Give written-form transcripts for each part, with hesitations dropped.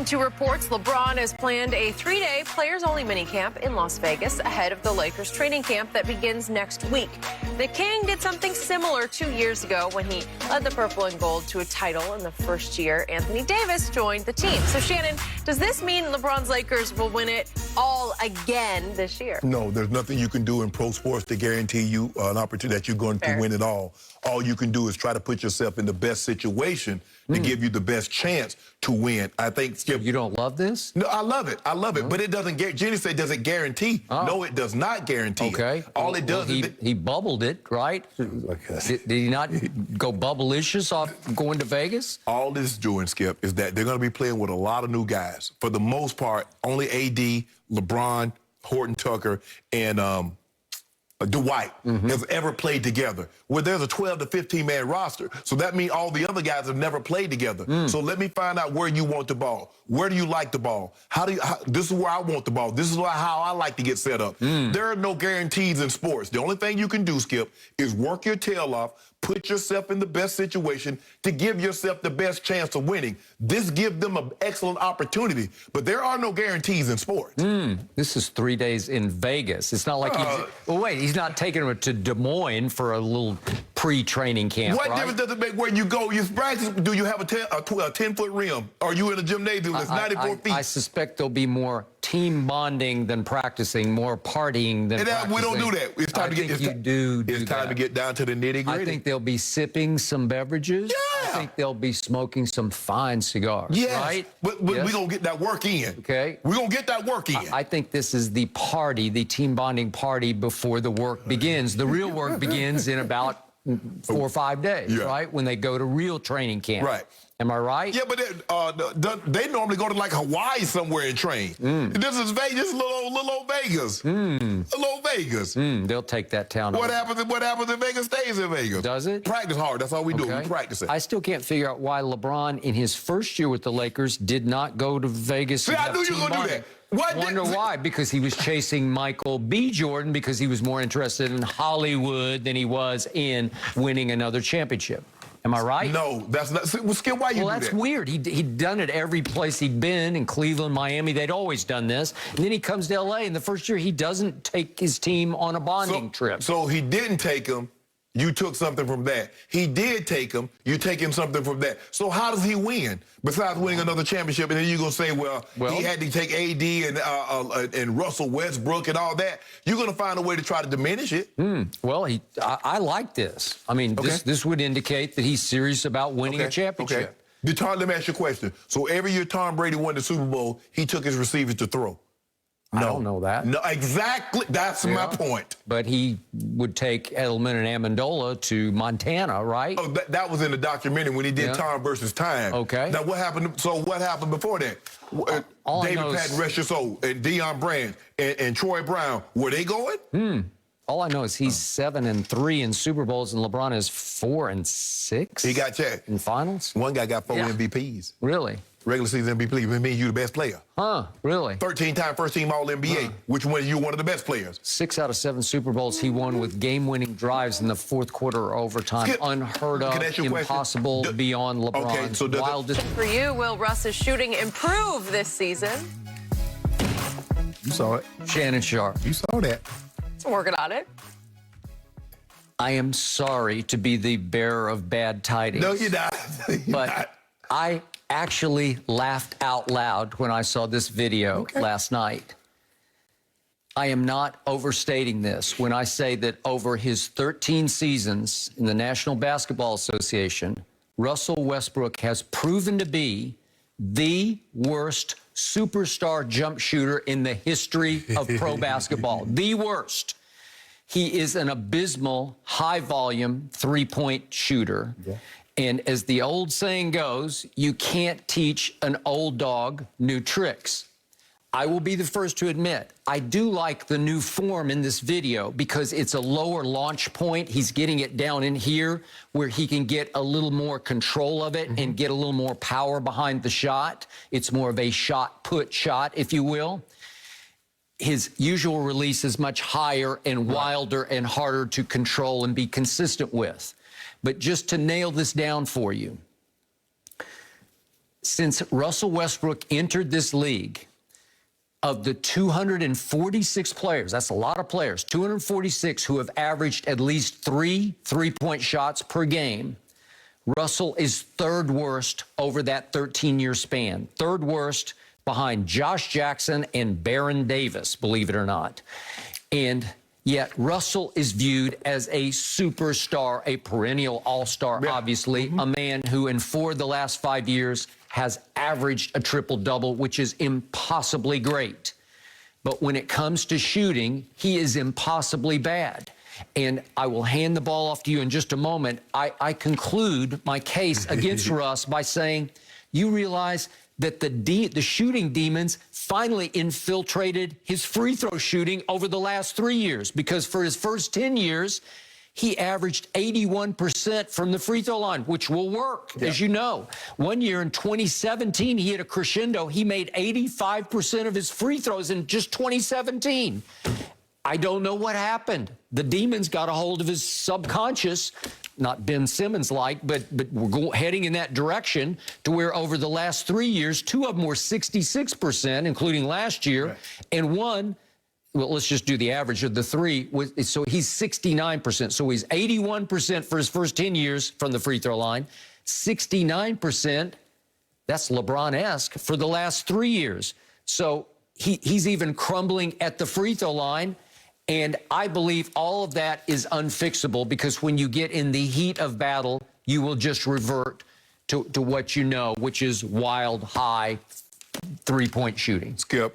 to reports, LeBron has planned a 3-day players-only minicamp in Las Vegas ahead of the Lakers training camp that begins next week. The King did something similar 2 years ago when he led the purple and gold to a title in the first year. Anthony Davis joined the team. So, Shannon, does this mean LeBron's Lakers will win it all again this year? No, there's nothing you can do in pro sports to guarantee you an opportunity that you're going to win it all. All you can do is try to put yourself in the best situation to give you the best chance to win. I think, Skip. You don't love this? No, I love it. I love it. But it doesn't get, Jenny said, does it guarantee? No, it does not guarantee. Okay. It. All it does is. He bubbled it, right? Did he not go bubblicious off going to Vegas? All this is doing, Skip, is that they're going to be playing with a lot of new guys. For the most part, only AD, LeBron, Horton Tucker, and Dwight has ever played together. Well, there's a 12 to 15-man roster, so that means all the other guys have never played together. So let me find out where you want the ball. Where do you like the ball? This is where I want the ball. This is how I like to get set up. There are no guarantees in sports. The only thing you can do, Skip, is work your tail off, put yourself in the best situation to give yourself the best chance of winning. This gives them an excellent opportunity, but there are no guarantees in sports. This is 3 days in Vegas. It's not like he's not taking them to Des Moines for a little pre-training camp, What difference does it make where you go? You practice, do you have a 10-foot rim? Are you in a gymnasium that's 94 feet? I suspect there'll be more team bonding than practicing, more partying than practicing. We don't do that. It's time to get. It's time to get down to the nitty-gritty. I think they'll be sipping some beverages. Yeah. I think they'll be smoking some fine cigars. Yes. Right? But we're gonna get that work in. Okay. We're gonna get that work in. I think this is the party, the team bonding party before the work begins. The real work begins in about 4 or 5 days, right? When they go to real training camp. Right. Am I right? Yeah, but they normally go to like Hawaii somewhere and train. This is Vegas, little old Vegas. Little old Vegas. They'll take that town. What happens in Vegas stays in Vegas. Does it? Practice hard. That's all we do. We practice it. I still can't figure out why LeBron, in his first year with the Lakers, did not go to Vegas. See, I knew you were going to do that. Wonder why? Because he was chasing Michael B. Jordan, because he was more interested in Hollywood than he was in winning another championship. Am I right? No, that's not. Well, Skip, why you do that? Well, that's weird. He'd done it every place he'd been, in Cleveland, Miami. They'd always done this. And then he comes to L.A., and the first year he doesn't take his team on a bonding trip. So he didn't take him. You took something from that. He did take him. You taking something from that. So how does he win? Besides winning another championship, and then you're going to say, well, he had to take AD and Russell Westbrook and all that. You're going to find a way to try to diminish it. Well, I like this. I mean, this would indicate that he's serious about winning a championship. Let me ask you a question. So every year Tom Brady won the Super Bowl, he took his receivers to throw. I don't know that. No, exactly. That's my point. But he would take Edelman and Amendola to Montana, right? Oh, that was in the documentary when he did Time versus Time. Okay. Now, what happened? So what happened before that? David Patton, rest your soul, and Deion Brand and Troy Brown, were they going? All I know is he's 7-3 in Super Bowls, and LeBron is 4-6. He got checked in finals. One guy got 4 MVPs. Really? Regular season MVP. It means you the best player. Huh? Really? 13-time first-team All-NBA. Which one? You one of the best players. 6 out of 7 Super Bowls he won with game-winning drives in the fourth quarter or overtime. Skip, unheard of, impossible beyond LeBron. Okay, so wildest. For you, will Russ's shooting improve this season? You saw it. Shannon Sharp. You saw that. I'm working on it. I am sorry to be the bearer of bad tidings. No, you're not. But I actually laughed out loud when I saw this video last night. I am not overstating this when I say that over his 13 seasons in the National Basketball Association, Russell Westbrook has proven to be the worst superstar jump shooter in the history of pro basketball. The worst. He is an abysmal, high-volume, three-point shooter. And as the old saying goes, you can't teach an old dog new tricks. I will be the first to admit, I do like the new form in this video because it's a lower launch point. He's getting it down in here where he can get a little more control of it and get a little more power behind the shot. It's more of a shot-put shot, if you will. His usual release is much higher and wilder and harder to control and be consistent with. But just to nail this down for you, Since Russell Westbrook entered this league, of the 246 players, that's a lot of players, 246 who have averaged at least 3 3-point shots per game, Russell is third worst over that 13-year span. Third worst behind Josh Jackson and Baron Davis, believe it or not. And yet Russell is viewed as a superstar, a perennial all-star, obviously, a man who in 4 of the last 5 years has averaged a triple-double, which is impossibly great. But when it comes to shooting, he is impossibly bad. And I will hand the ball off to you in just a moment. I conclude my case against Russ by saying, you realize that the shooting demons finally infiltrated his free throw shooting over the last 3 years, because for his first 10 years, he averaged 81% from the free throw line, which will work, as you know. One year in 2017, he hit a crescendo. He made 85% of his free throws in just 2017. I don't know what happened. The demons got a hold of his subconscious, not Ben Simmons-like, but we're heading in that direction to where over the last 3 years, 2 of them were 66%, including last year, and one, well, let's just do the average of the 3. So he's 69%. So he's 81% for his first 10 years from the free throw line, 69%, that's LeBron-esque, for the last 3 years. So he's even crumbling at the free throw line. And I believe all of that is unfixable, because when you get in the heat of battle, you will just revert to what you know, which is wild, high, 3-point shooting. Skip,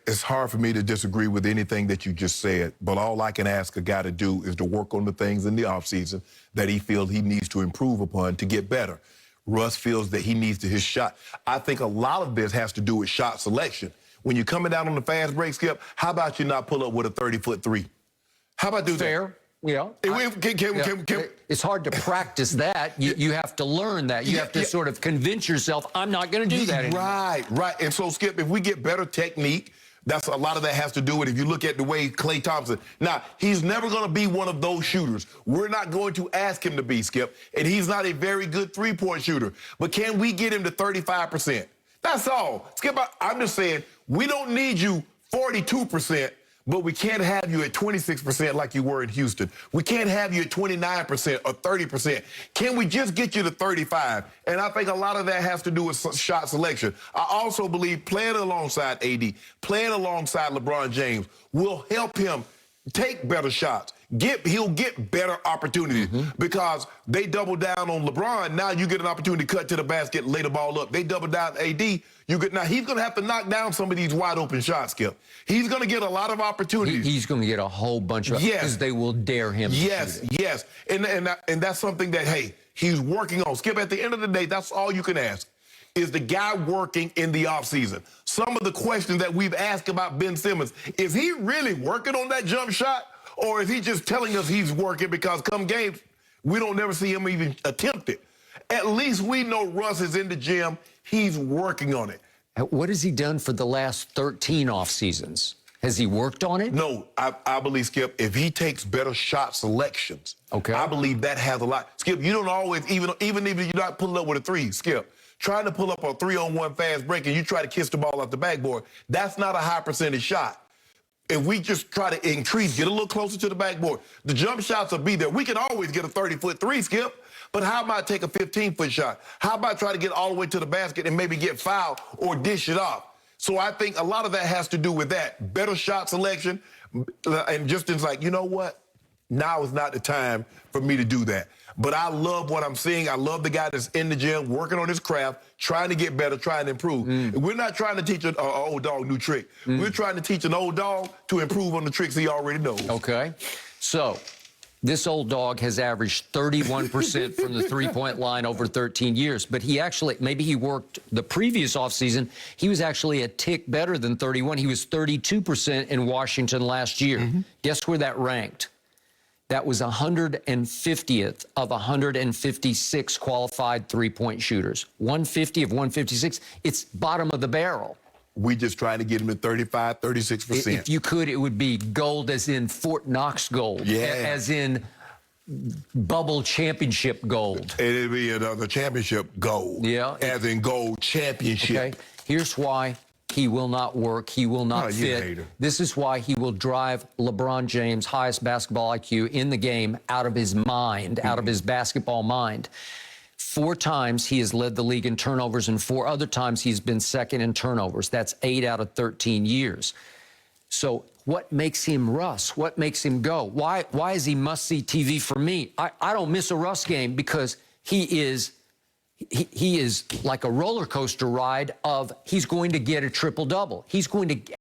it's hard for me to disagree with anything that you just said, but all I can ask a guy to do is to work on the things in the offseason that he feels he needs to improve upon to get better. Russ feels that he needs to his shot. I think a lot of this has to do with shot selection. When you're coming down on the fast break, Skip, how about you not pull up with a 30-foot 3? How about do that? Fair. Yeah. It's hard to practice that. You have to learn that. You have to sort of convince yourself, I'm not going to do that anymore. Right. And so, Skip, if we get better technique, that's a lot of that has to do with, if you look at the way Klay Thompson, now, he's never going to be one of those shooters. We're not going to ask him to be, Skip, and he's not a very good 3-point shooter. But can we get him to 35%? That's all. Skip, I'm just saying, we don't need you 42%, but we can't have you at 26% like you were in Houston. We can't have you at 29% or 30%. Can we just get you to 35? And I think a lot of that has to do with shot selection. I also believe playing alongside AD, playing alongside LeBron James will help him take better shots. He'll get better opportunities because they double down on LeBron. Now you get an opportunity to cut to the basket, lay the ball up. They double down AD. Now he's going to have to knock down some of these wide open shots, Skip. He's going to get a lot of opportunities. He's going to get a whole bunch of, because they will dare him. Yes. And that's something that, hey, he's working on. Skip, at the end of the day, that's all you can ask. Is the guy working in the offseason? Some of the questions that we've asked about Ben Simmons, is he really working on that jump shot? Or is he just telling us he's working because come games, we don't never see him even attempt it? At least we know Russ is in the gym. He's working on it. What has he done for the last 13 off seasons? Has he worked on it? No, I believe, Skip, if he takes better shot selections, I believe that has a lot. Skip, you don't always, even if you're not pulling up with a 3, Skip, trying to pull up a 3-on-1 fast break and you try to kiss the ball off the backboard, that's not a high percentage shot. If we just try to increase, get a little closer to the backboard, the jump shots will be there. We can always get a 30-foot 3, Skip, but how about take a 15-foot shot? How about try to get all the way to the basket and maybe get fouled or dish it off? So I think a lot of that has to do with that. Better shot selection, and just it's like, you know what? Now is not the time for me to do that. But I love what I'm seeing. I love the guy that's in the gym, working on his craft, trying to get better, trying to improve. We're not trying to teach an old dog new trick. We're trying to teach an old dog to improve on the tricks he already knows. Okay. So this old dog has averaged 31% from the 3-point line over 13 years. But he actually, maybe he worked the previous offseason, he was actually a tick better than 31. He was 32% in Washington last year. Guess where that ranked? That was 150th of 156 qualified 3-point shooters. 150 of 156. It's bottom of the barrel. We just trying to get him to 35, 36%. If you could, it would be gold as in Fort Knox gold. Yeah. As in bubble championship gold. It'd be the championship gold. Yeah. As in gold championship. Okay. Here's why he will not work. He will not fit. This is why he will drive LeBron James, highest basketball IQ in the game, out of his mind, out of his basketball mind. 4 times he has led the league in turnovers, and 4 other times he's been second in turnovers. That's 8 out of 13 years. So what makes him Russ? What makes him go? Why is he must-see TV for me? I don't miss a Russ game because he is like a roller coaster ride of he's going to get a triple-double. He's going to